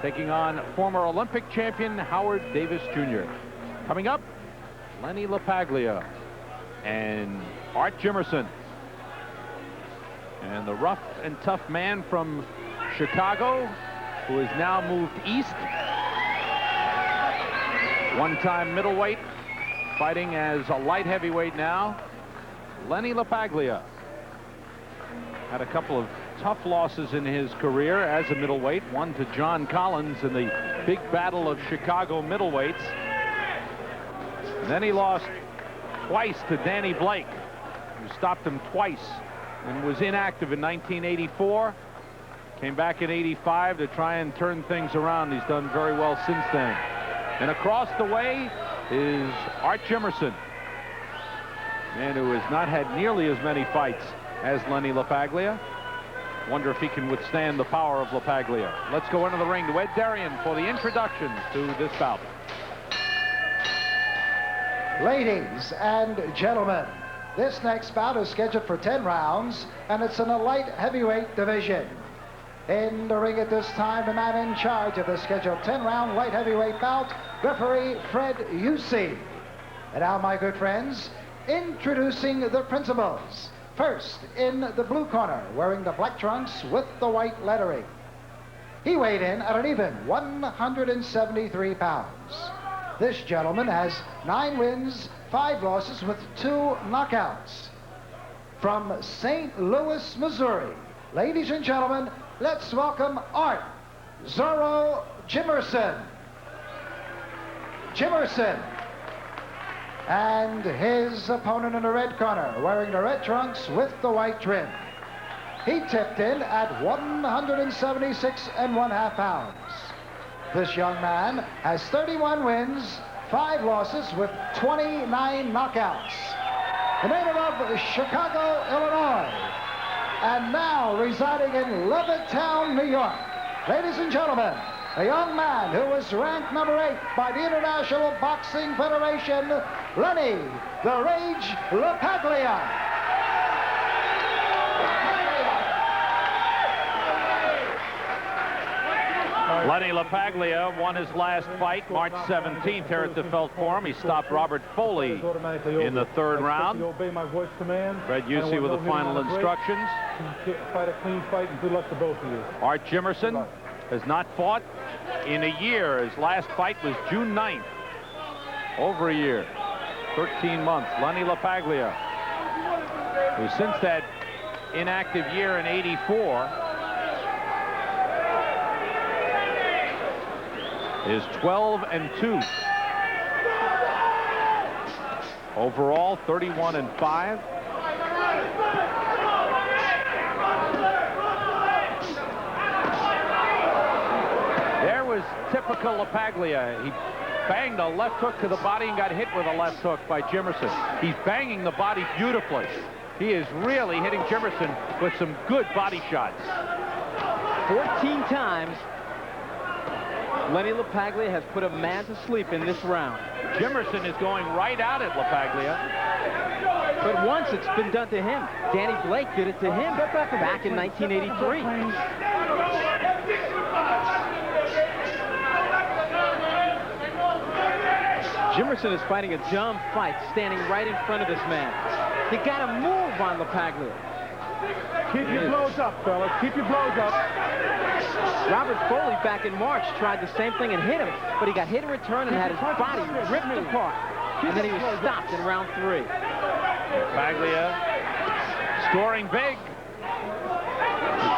taking on former Olympic champion Howard Davis Jr. Coming up, Lenny Paglia and Art Jimmerson. And the rough and tough man from Chicago, who has now moved east. One-time middleweight, fighting as a light heavyweight now. Lenny Paglia had a couple of tough losses in his career as a middleweight. One to John Collins in the big battle of Chicago middleweights. And then he lost twice to Danny Blake, who stopped him twice and was inactive in 1984. Came back in 85 to try and turn things around. He's done very well since then. And across the way is Art Jimmerson, man who has not had nearly as many fights as Lenny Paglia. Wonder if he can withstand the power of Paglia. Let's go into the ring to Ed Darien for the introduction to this bout. Ladies and gentlemen, this next bout is scheduled for 10 rounds, and it's in the light heavyweight division. In the ring at this time, the man in charge of the scheduled 10-round light heavyweight bout, referee Fred Usey. And now, my good friends, introducing the principals. First, in the blue corner, wearing the black trunks with the white lettering. He weighed in at an even 173 pounds. This gentleman has 9 wins, 5 losses with 2 knockouts. From St. Louis, Missouri, ladies and gentlemen, let's welcome Art Zorro Jimmerson. And his opponent in the red corner, wearing the red trunks with the white trim. He tipped in at 176.5 pounds. This young man has 31 wins, 5 losses with 29 knockouts. The native of Chicago, Illinois, and now residing in Levittown, New York. Ladies and gentlemen, a young man who was ranked number 8 by the International Boxing Federation, Lenny "The Rage" Paglia. Lenny Paglia won his last fight March 17th here at the Felt Forum. He stopped Robert Foley in the 3rd round. Fred Usey with the final instructions. Fight a clean fight, and good luck to both of you. Art Jimmerson has not fought in a year. His last fight was June 9th. Over a year. 13 months. Lenny Paglia, who since that inactive year in 84 is 12-2. Overall, 31-5. There was typical Paglia. He banged a left hook to the body and got hit with a left hook by Jimmerson. He's banging the body beautifully. He is really hitting Jimmerson with some good body shots. 14 times Lenny Paglia has put a man to sleep in this round. Jimmerson is going right out at Paglia. But once it's been done to him. Danny Blake did it to him back in 1983. Jimmerson is fighting a dumb fight, standing right in front of this man. You got to move on Paglia. Keep your blows up, fellas. Keep your blows up. Robert Foley back in March tried the same thing and hit him, but he got hit in return and had his body ripped apart. And then he was stopped in round 3. Paglia scoring big.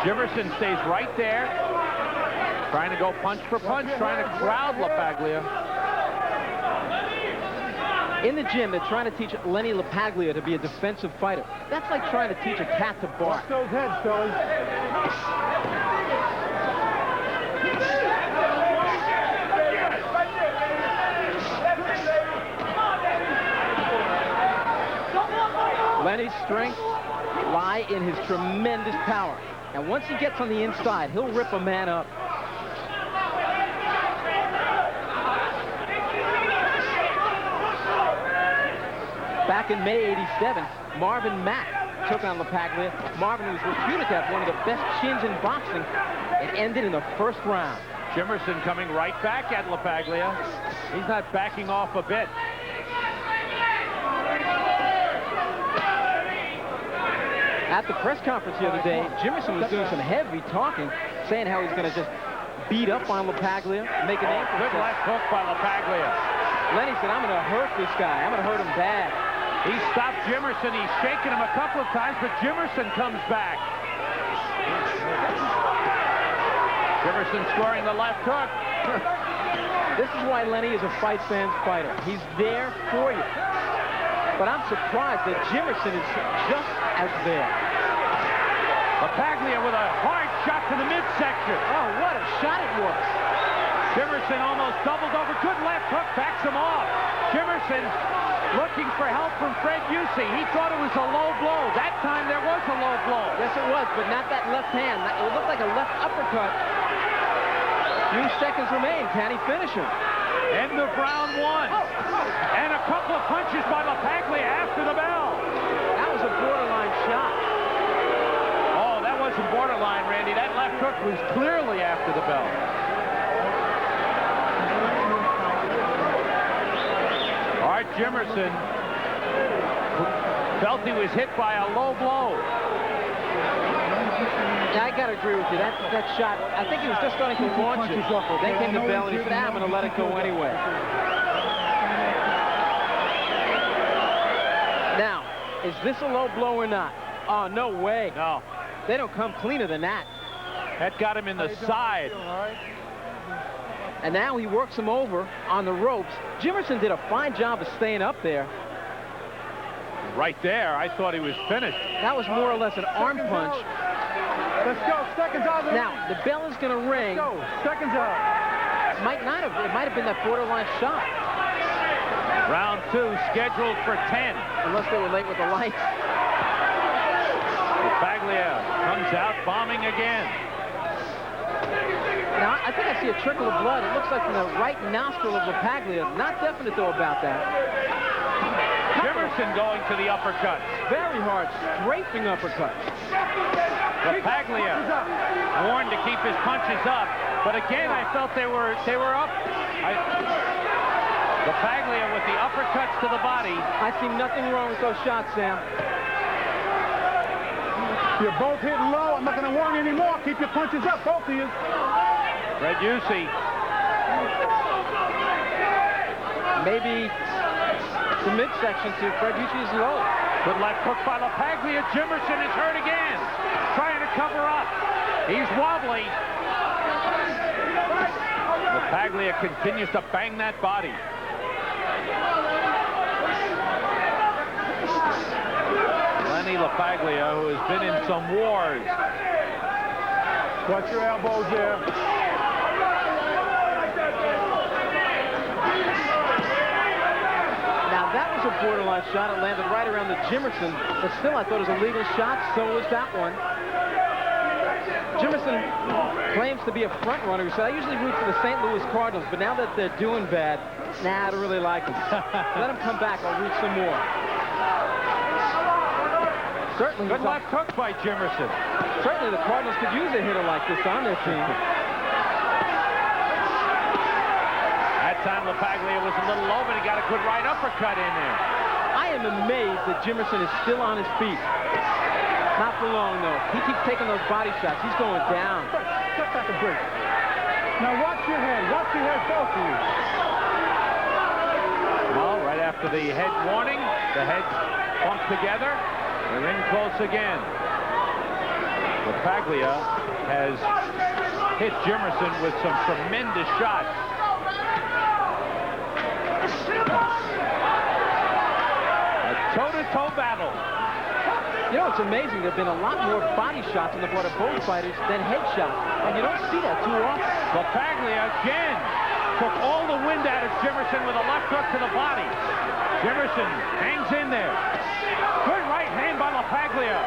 Jimmerson stays right there, trying to go punch for punch, trying to crowd Paglia. In the gym, they're trying to teach Lenny Paglia to be a defensive fighter. That's like trying to teach a cat to bark. Watch those heads, fellas. Lenny's strengths lie in his tremendous power. And once he gets on the inside, he'll rip a man up. Back in May '87, Marvin Mack took on Paglia. Marvin was reputed to have one of the best chins in boxing. It ended in the 1st round. Jimmerson coming right back at LaPaglia. He's not backing off a bit. At the press conference the other day, Jimmerson was doing some heavy talking, saying how he's going to just beat up on LaPaglia, make a name for himself. Good left hook by LaPaglia. Lenny said, I'm going to hurt this guy. I'm going to hurt him bad. He stopped Jimmerson. He's shaking him a couple of times, but Jimmerson comes back. Jimmerson scoring the left hook. This is why Lenny is a fight fan's fighter. He's there for you. But I'm surprised that Jimmerson is just as there. Paglia with a hard shot to the midsection. Oh, what a shot it was. Jimmerson almost doubled over. Good left hook, backs him off. Jimmerson looking for help from Fred Busey. He thought it was a low blow. That time there was a low blow. Yes, it was, but not that left hand. It looked like a left uppercut. Few seconds remain. Can he finish him? End of round one. And a couple of punches by LaPaglia after the bell. That was a borderline shot. Oh, that wasn't borderline, Randy. That left hook was clearly after the bell. Art Jimmerson felt he was hit by a low blow. Yeah, I got to agree with you. That shot, I think he was just starting to launch it. Then came the bell, and he said, I'm going to let it go anyway. Now, is this a low blow or not? Oh, no way. No. They don't come cleaner than that. That got him in the side. And now he works him over on the ropes. Jimmerson did a fine job of staying up there. Right there, I thought he was finished. That was more or less an arm punch. Let's go. Seconds out. Now, the bell is going to ring. Let's go. Seconds out. It might have been that borderline shot. Round two scheduled for 10. Unless they were late with the lights. Paglia comes out bombing again. Now, I think I see a trickle of blood. It looks like from the right nostril of Paglia. Not definite, though, about that. Jimmerson going to the uppercuts. Very hard, strafing uppercuts. Paglia warned to keep his punches up, but again, I felt they were up. Paglia with the uppercuts to the body. I see nothing wrong with those shots, Sam. You're both hitting low. I'm not going to warn you anymore. Keep your punches up, both of you. Fred Busey. Maybe the midsection to Fred Busey's low. Good left hook by Paglia. Jimmerson is hurt again. Trying to cover up. He's wobbly. Paglia continues to bang that body. Lenny LaPaglia, who has been in some wars. Watch your elbows there. Now, that was a borderline shot. It landed right around the Jimmerson, but still, I thought it was a legal shot. So was that one. Jimmerson claims to be a front runner. So I usually root for the St. Louis Cardinals, but now that they're doing bad, nah, I don't really like them. Let them come back. I'll root some more. Certainly. Good left hook by Jimmerson. Certainly the Cardinals could use a hitter like this on their team. That time LaPaglia was a little low, but he got a good right uppercut in there. I am amazed that Jimmerson is still on his feet. Not for long, though. He keeps taking those body shots. He's going down. Step back a break. Now watch your head. Watch your head, both of you. Well, right after the head warning, the heads bump together. They're in close again. Paglia has hit Jimmerson with some tremendous shots. A toe-to-toe battle. You know, it's amazing. There have been a lot more body shots on the part of both fighters than head shots. And you don't see that too often. Paglia again took all the wind out of Jimmerson with a left hook to the body. Jimmerson hangs in there. Good right hand by Paglia.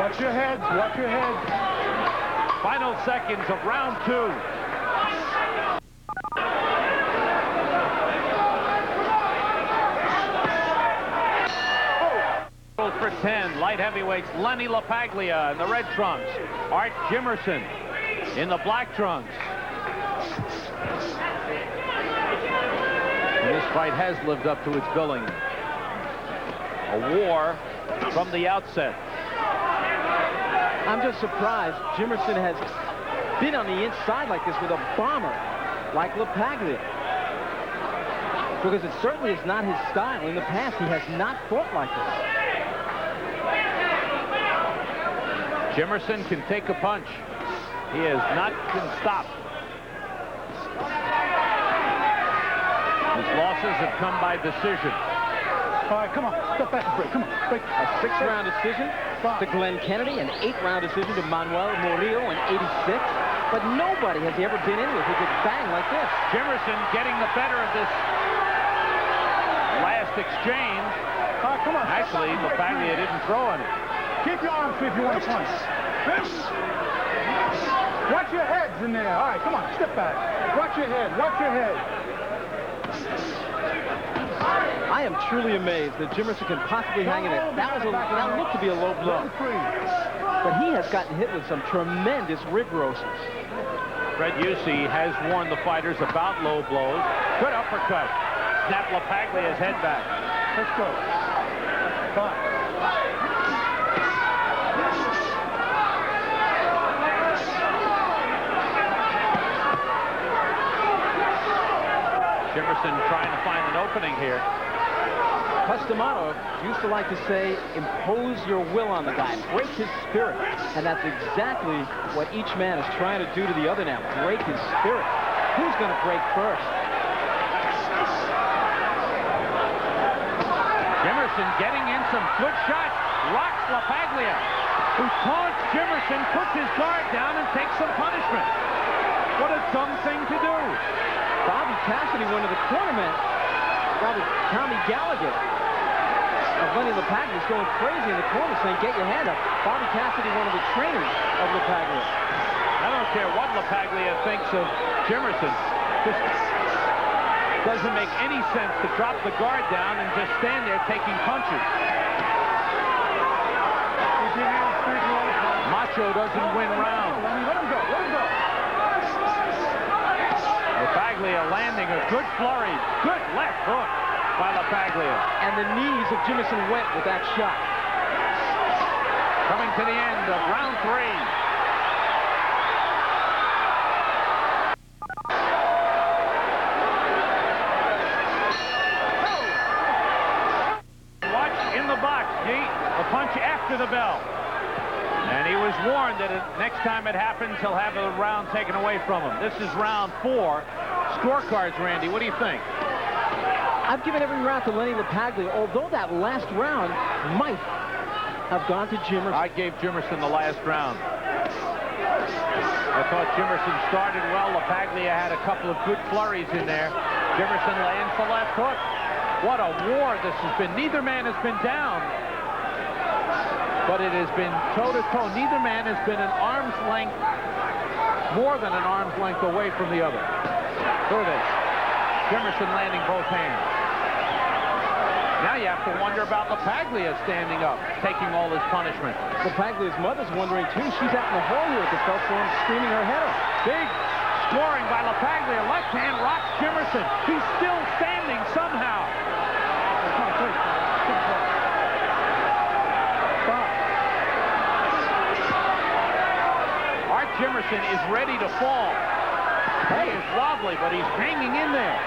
Watch your heads. Watch your heads. Final seconds of round two. For 10, light heavyweights, Lenny Paglia in the red trunks, Art Jimmerson in the black trunks. And this fight has lived up to its billing. A war from the outset. I'm just surprised Jimmerson has been on the inside like this with a bomber like Paglia. Because it certainly is not his style. In the past, he has not fought like this. Jimmerson can take a punch. He has not been stopped. His losses have come by decision. All right, come on. Step back and break. Come on. Break. A 6-round decision to Glenn Kennedy, an 8-round decision to Manuel Murillo in '86. But nobody has ever been in with who could bang like this. Jimmerson getting the better of this last exchange. All right, come on. Actually, Paglia didn't throw any. Keep your arms free if you want to punch. Watch your heads in there. All right, come on. Step back. Watch your head. Watch your head. I am truly amazed that Jimmerson can possibly hang in it. That looked to be a low blow. But he has gotten hit with some tremendous rib roses. Fred Yusi has warned the fighters about low blows. Good uppercut. Snap Paglia's head back. Let's go. Fine. Jimmerson trying to find an opening here. Customato used to like to say, impose your will on the guy, break his spirit. And that's exactly what each man is trying to do to the other now, break his spirit. Who's going to break first? Jimmerson getting in some good shots, rocks Paglia, who taunts Jimmerson, puts his guard down, and takes some punishment. What a dumb thing to do. Bobby Cassidy, one of the cornermen, rather Tommy Gallagher, of Lenny Paglia, is going crazy in the corner saying, get your hand up. Bobby Cassidy, one of the trainers of Paglia. I don't care what Paglia thinks of Jimmerson. Just doesn't make any sense to drop the guard down and just stand there taking punches. Macho doesn't win rounds. Let him go. Let him go. Paglia landing a good flurry. Good left hook by Paglia. And the knees of Jimmerson went with that shot. Coming to the end of round 3. Watch in the box, G. A punch after the bell. And he was warned that next time it happens, he'll have a round taken away from him. This is round 4. Scorecards, Randy, what do you think? I've given every round to Lenny Paglia, although that last round might have gone to Jimmerson. I gave Jimmerson the last round. I thought Jimmerson started well. Paglia had a couple of good flurries in there. Jimmerson lands the left hook. What a war this has been. Neither man has been down, but it has been toe-to-toe. Neither man has been an arm's length, more than an arm's length away from the other. Look at this. Jimmerson landing both hands. Now you have to wonder about Paglia standing up, taking all his punishment. Paglia's mother's wondering, too. She's out in the hall here at the Felt Forum screaming her head off. Big scoring by Paglia. Left hand rocks Jimmerson. He's still standing somehow. Art Jimmerson is ready to fall. He is wobbly, but he's hanging in there.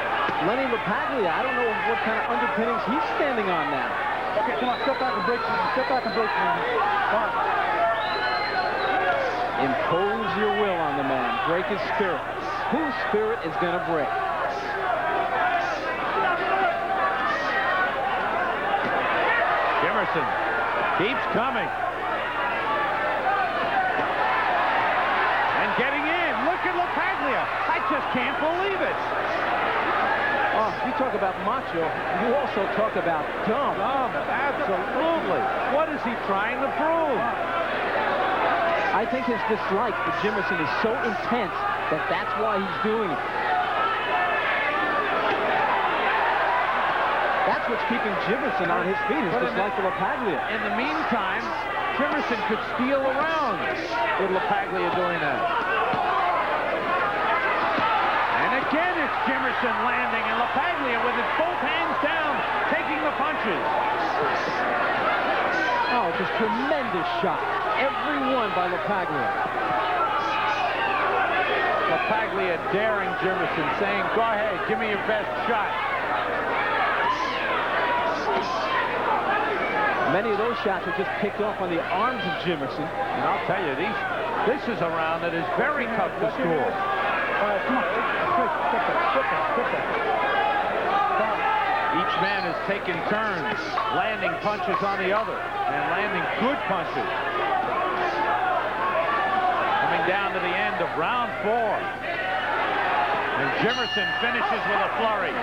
Lenny Paglia, I don't know what kind of underpinnings he's standing on now. Okay, come on, step back and break for me. Step back and break for me. Come on. Impose your will on the man. Break his spirit. Whose spirit is going to break? Jimmerson keeps coming. And getting in. Look at Paglia. I just can't believe it. Oh, you talk about macho. You also talk about dumb. Dumb, absolutely. What is he trying to prove? I think his dislike for Jimmerson is so intense that that's why he's doing it. That's what's keeping Jimmerson on his feet. It's just like LaPaglia. In the meantime, Jimmerson could steal around with LaPaglia doing that. And again, it's Jimmerson landing, and LaPaglia with his both hands down, taking the punches. Oh, just tremendous shot. Every one by LaPaglia. LaPaglia daring Jimmerson, saying, go ahead, give me your best shot. Many of those shots are just picked off on the arms of Jimmerson. And I'll tell you, this is a round that is very tough to score. Come on. Each man is taking turns, landing punches on the other, and landing good punches. Coming down to the end of round 4. And Jimmerson finishes with a flurry.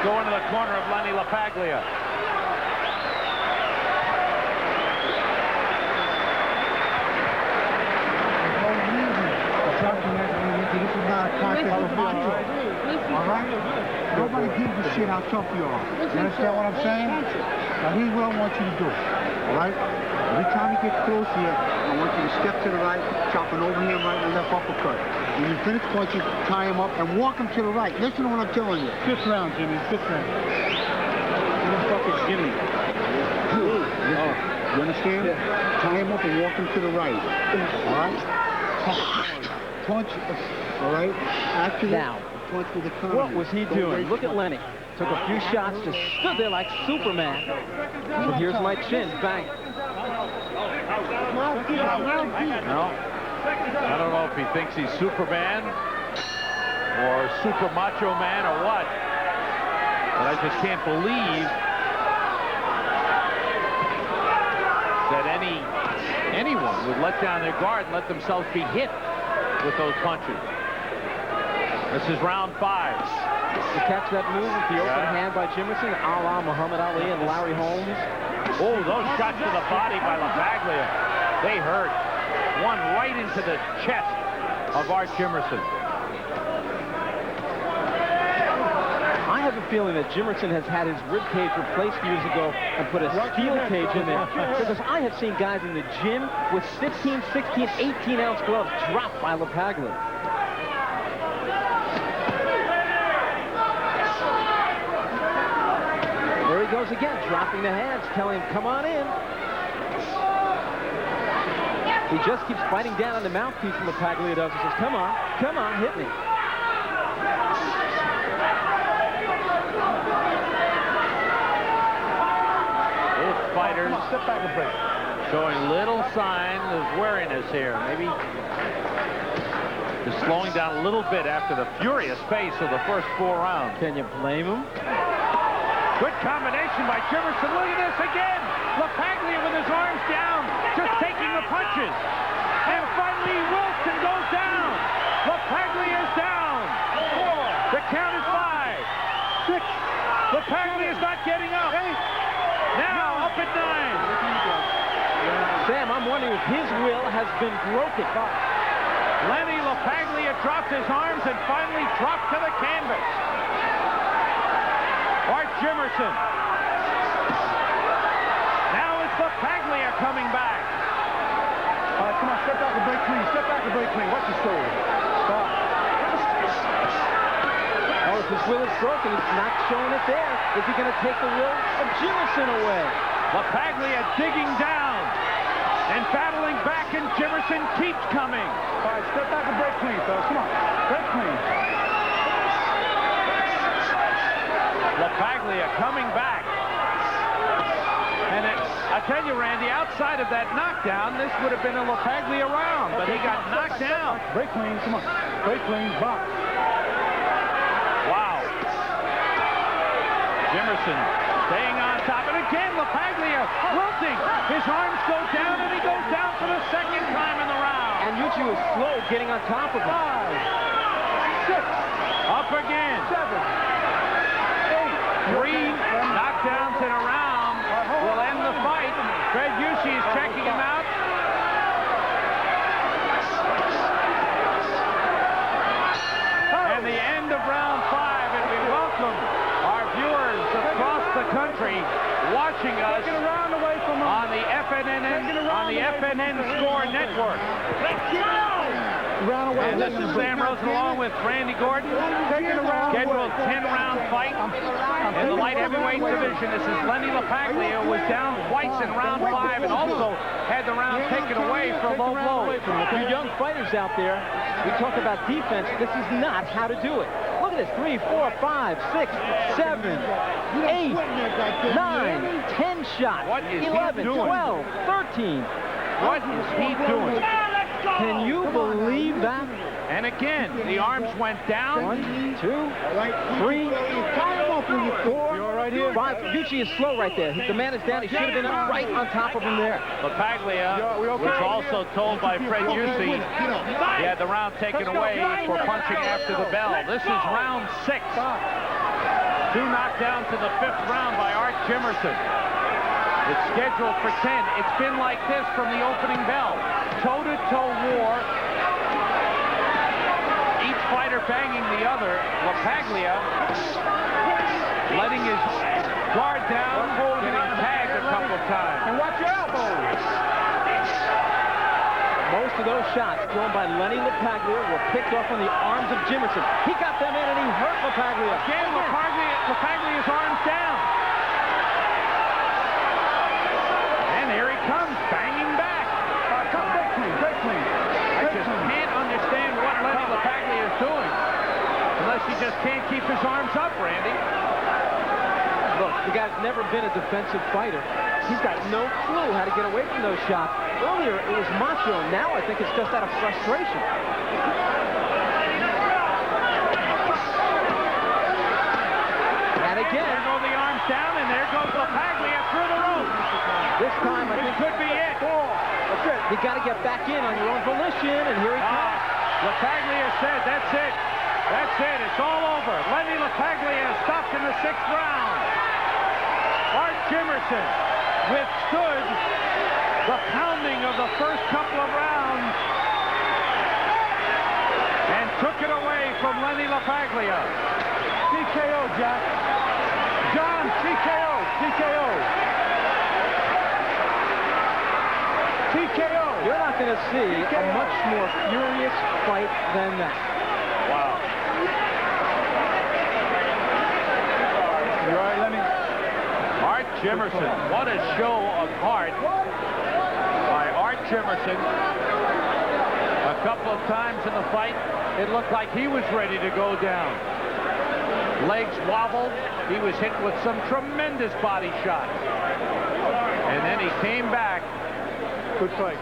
Going to the corner of Lenny LaPaglia. This is not a contest of macho. All right? Nobody gives a shit how tough you are. You understand what I'm saying? Now, here's what I want you to do. All right? Every time you get close here, I want you to step to the right, chop an overhand right and left uppercut. When you finish punching, tie him up and walk him to the right. Listen to what I'm telling you. Fifth round, Jimmy. Fifth round. Who the fuck is Jimmy? You understand? Yeah. Tie him up and walk him to the right. All right? Punch. All right? After now, punch with the counter. What was he doing? Look at Lenny. Took a few shots, just stood there like Superman. So here's my chin. Bang. No, I don't know if he thinks he's Superman or Super Macho Man or what. But I just can't believe that anyone would let down their guard and let themselves be hit with those punches. This is round 5. To catch that move with the open hand by Jimmerson, a la Muhammad Ali and Larry Holmes. Oh, those shots to the body by LaPaglia. They hurt. One right into the chest of Art Jimmerson. I have a feeling that Jimmerson has had his rib cage replaced years ago and put a steel cage in there. Because I have seen guys in the gym with 15, 16, 18-ounce gloves dropped by LaPaglia. There he goes again, dropping the hands, telling him, come on in. He just keeps biting down on the mouthpiece, and LaPaglia does. He says, come on, hit me. Both fighters step back a bit. Showing little sign of weariness here. Maybe just slowing down a little bit after the furious pace of the first 4 rounds. Can you blame him? Good combination by Jimmerson. Look at this again. LaPaglia with his arms down, just taking the punches. And finally, Wilson goes down. LaPaglia is down. 4. The count is 5. 6. LaPaglia is not getting up. 8. Now up at 9. Sam, I'm wondering if his will has been broken. Lenny LaPaglia dropped his arms and finally dropped to the canvas. Art Jimmerson. Now it's LaPaglia coming back. Come on, step back and break clean. Step back and break clean. Watch your shoulder. Stop. Oh, if his will is broken, he's not showing it there. Is he going to take the will of Jimmerson away? LaPaglia digging down and battling back, and Jimmerson keeps coming. All right, step back and break clean, fellas. Come on. Break clean. LaPaglia coming back. And I tell you, Randy, outside of that knockdown, this would have been a LaPaglia round, but he got knocked down. Break clean, come on. Break clean, box. Wow. Jimmerson staying on top. And again, LaPaglia wilting. His arms go down, and he goes down for the second time in the round. And Yuchi was slow getting on top of him. 5, 6. Up again. 7, 8. 3 knockdowns in a round will end the fight. Fred Yushi is checking him out. And the end of round 5, and we welcome our viewers FNN Score Network. And this is Sam Rosen along with Randy Gordon. Scheduled 10-round fight in the light heavyweight division. This is Lenny Paglia, who was down twice in round 5 and also had the round taken away for low blow. You young fighters out there, we talk about defense. This is not how to do it. Look at this, 3, 4, 5, 6, 7, 8, 9, 10 shots, What is 11, he doing? 12, 13. What is he doing? Can you believe that? And again, the arms went down. 1, 2, 3, 4, 5. Bucci is slow right there. The man is down. He should have been right on top of him there. Paglia was also told by Fred Yusi he had the round taken away for punching after the bell. This is round 6. 2 knockdowns to the 5th round by Art Jimmerson. It's scheduled for 10. It's been like this from the opening bell. Toe-to-toe war. Each fighter banging the other. Paglia letting his guard down, getting tagged a couple of times. And watch your elbows. Most of those shots thrown by Lenny Paglia were picked off on the arms of Jimmerson. He got them in and he hurt Paglia. Again, Paglia's arms down. And here he comes, banging back. Break clean. I just can't understand what Lenny Paglia is doing. Unless he just can't keep his arms up, Randy. Look, the guy's never been a defensive fighter. He's got no clue how to get away from those shots. Earlier, it was macho. Now I think it's just out of frustration. And again, there go the arms down, and there goes Paglia through the roof. This time, I think could be it. That's it. You got to get back in on your own volition, and here he comes. Paglia said, that's it. That's it. It's all over. Lenny Paglia stopped in the 6th round. Art Jimmerson withstood the pounding of the first couple of rounds and took it away from Lenny Paglia. TKO, Jack. John, TKO. You're not going to see a much more furious fight than that. Wow. You all right, Lenny? Art Jimmerson. What a show of heart by Art Jimmerson. A couple of times in the fight, it looked like he was ready to go down. Legs wobbled. He was hit with some tremendous body shots. And then he came back. Good fight.